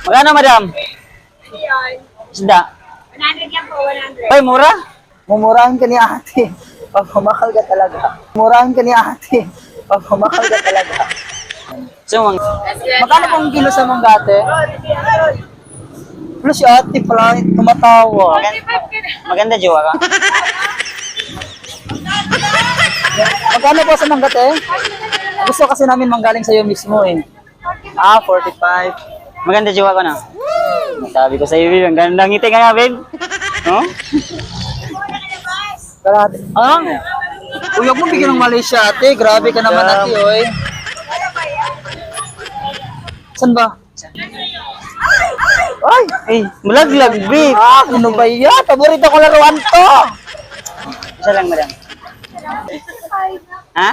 Magkano, madam? Isda. 100 yan po, 100. Ay, mura? Mumurahin ka ni ate. Pagmamahal ka talaga. Mumurahin ka ni ate. Pagmamahal ka talaga. So, Magkano pong kilo sa manggate? Plus si ate pala tumatawa. maganda jowa ka. Magkano po sa manggate? Gusto kasi namin manggaling sa'yo mismo eh. 45. Maganda jowa ko na. Sabi ko sa iyo, babe, ang ganda ng ngiti nga, babe. No? Kalahati. Ah? Uy, huwag mo bigyan ng Malaysia ate. Grabe ka naman ate, oy. Saan ba? Ay! Ay, malaglag, babe. Ano ba yan? Paborito ko laruan to! Isa lang, madam. Ha?